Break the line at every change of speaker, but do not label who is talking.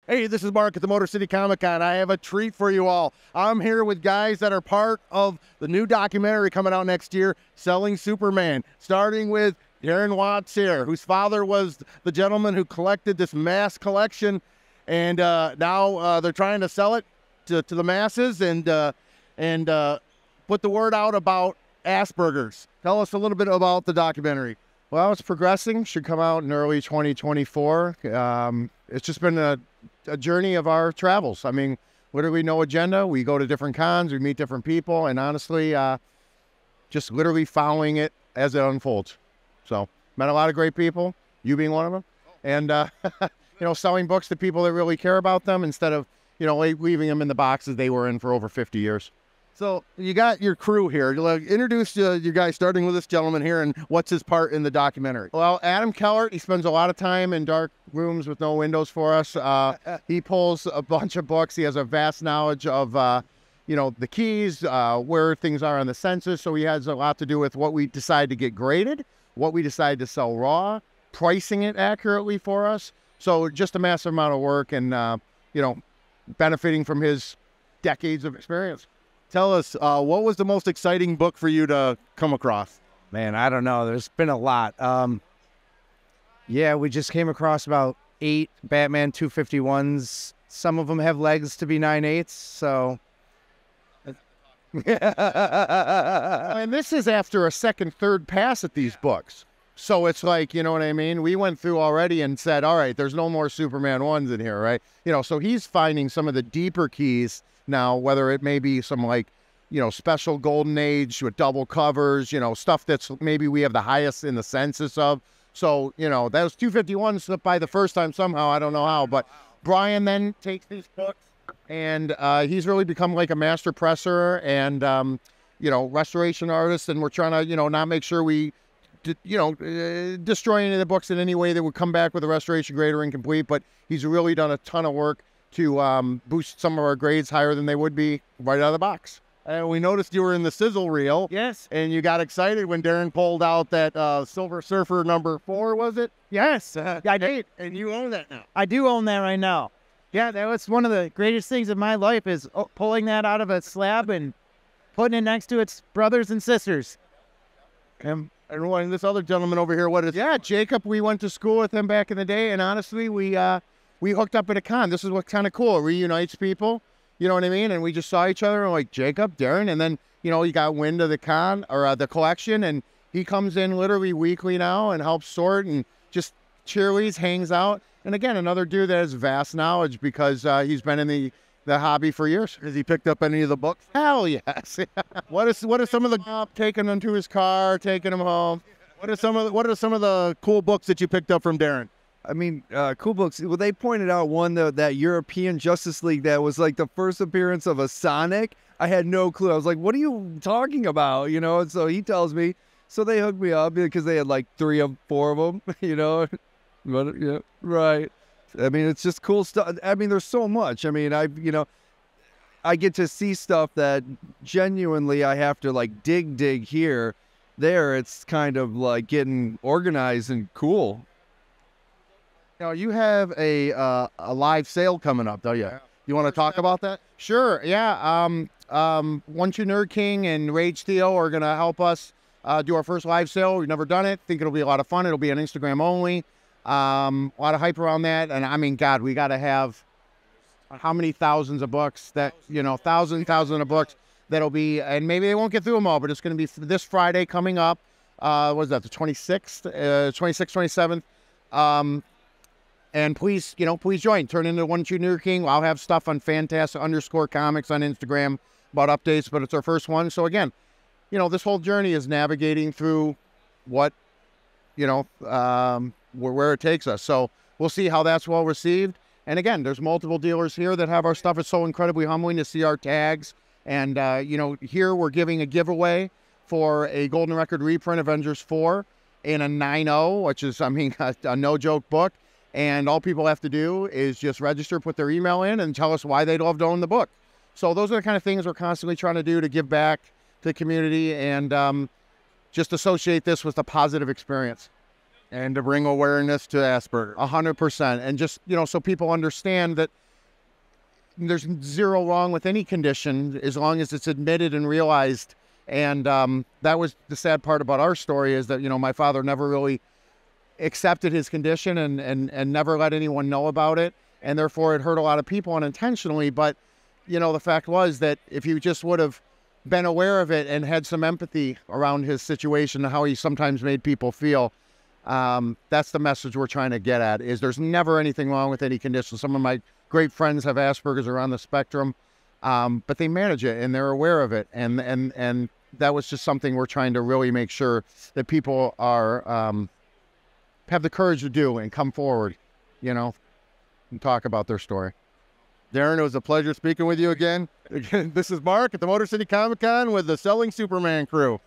Hey, this is Mark at the Motor City Comic Con. I have a treat for you all. I'm here with guys that are part of the new documentary coming out next year, Selling Superman, starting with Darren Watts here, whose father was the gentleman who collected this mass collection, and now they're trying to sell it to the masses and put the word out about Asperger's. Tell us a little bit about the documentary.
Well, it's progressing. Should come out in early 2024. It's just been a journey of our travels. I mean, literally no agenda. We go to different cons, we meet different people, and honestly, just literally following it as it unfolds. So, met a lot of great people, you being one of them, and selling books to people that really care about them instead of leaving them in the boxes they were in for over 50 years.
So you got your crew here. Introduce you guys, starting with this gentleman here, and what's his part in the documentary?
Well, Adam Kellert, he spends a lot of time in dark rooms with no windows for us. He pulls a bunch of books. He has a vast knowledge of, the keys, where things are on the census. So he has a lot to do with what we decide to get graded, what we decide to sell raw, pricing it accurately for us. So just a massive amount of work and, benefiting from his decades of experience.
Tell us, what was the most exciting book for you to come across?
Man, I don't know. There's been a lot. We just came across about 8 Batman 251s. Some of them have legs to be 9/8, so...
And this is after a second, third pass at these books. So it's like, you know what I mean? We went through already and said, all right, there's no more Superman 1s in here, right? So he's finding some of the deeper keys now, whether it may be some special golden age with double covers, stuff that's maybe we have the highest in the census of. So, those 251 slipped by the first time somehow, I don't know how, but Brian then takes these books and he's really become like a master presser and, restoration artist. And we're trying to, not make sure we, destroy any of the books in any way that would come back with a restoration grade or incomplete, but he's really done a ton of work to boost some of our grades higher than they would be right out of the box.
And we noticed you were in the sizzle reel.
Yes.
And you got excited when Darren pulled out that Silver Surfer number 4, was it?
Yes. I did.
And you own that now.
I do own that right now. Yeah, that was one of the greatest things in my life is pulling that out of a slab and putting it next to its brothers and sisters.
And this other gentleman over here, what is...
Yeah, Jacob, we went to school with him back in the day, and honestly, we hooked up at a con. This is what's kind of cool. It reunites people, you know what I mean? And we just saw each other and like, Jacob, Darren, and then, he got wind of the con or the collection, and he comes in literally weekly now and helps sort and just cheerleads, hangs out. And again, another dude that has vast knowledge because he's been in the hobby for years.
Has he picked up any of the books?
Hell yes.
What are some of the...
taking him to his car, taking him home.
What are some of the cool books that you picked up from Darren?
I mean, cool books. Well, they pointed out one, that European Justice League that was like the first appearance of a Sonic. I had no clue. I was like, what are you talking about? And so he tells me. So they hooked me up because they had like 3 or 4 of them, But, yeah, right. I mean, it's just cool stuff. I mean, there's so much. I mean, I get to see stuff that genuinely I have to like dig here. There, it's kind of like getting organized and cool.
Now, you have a live sale coming up, don't you? Yeah. You want to talk about that?
Sure, yeah. One True Nerd King and Rage Theo are going to help us do our first live sale. We've never done it. Think it'll be a lot of fun. It'll be on Instagram only. A lot of hype around that. And, I mean, God, we got to have how many thousands of books that, thousands of books that'll be, and maybe they won't get through them all, but it's going to be this Friday coming up. What is that, the 26th, 26th, 27th? And please join. Turn into One True Nerd King. I'll have stuff on Fantastic_Comics on Instagram about updates, but it's our first one. So again, this whole journey is navigating through what, where it takes us. So we'll see how that's well received. And again, there's multiple dealers here that have our stuff. It's so incredibly humbling to see our tags. And, here we're giving a giveaway for a Golden Record reprint, Avengers 4, in a 9.0, which is, a no-joke book. And all people have to do is just register, put their email in, and tell us why they'd love to own the book. So those are the kind of things we're constantly trying to do to give back to the community and just associate this with a positive experience.
And to bring awareness to Asperger's.
100%. And just, so people understand that there's zero wrong with any condition as long as it's admitted and realized. And that was the sad part about our story, is that, my father never really accepted his condition and never let anyone know about it. And therefore it hurt a lot of people unintentionally. But, the fact was that if you just would have been aware of it and had some empathy around his situation and how he sometimes made people feel, that's the message we're trying to get at, is there's never anything wrong with any condition. Some of my great friends have Asperger's, or on the spectrum, but they manage it and they're aware of it. And that was just something we're trying to really make sure that people are, have the courage to do and come forward, and talk about their story.
Darren, it was a pleasure speaking with you again. This is Mark at the Motor City Comic Con with the Selling Superman crew.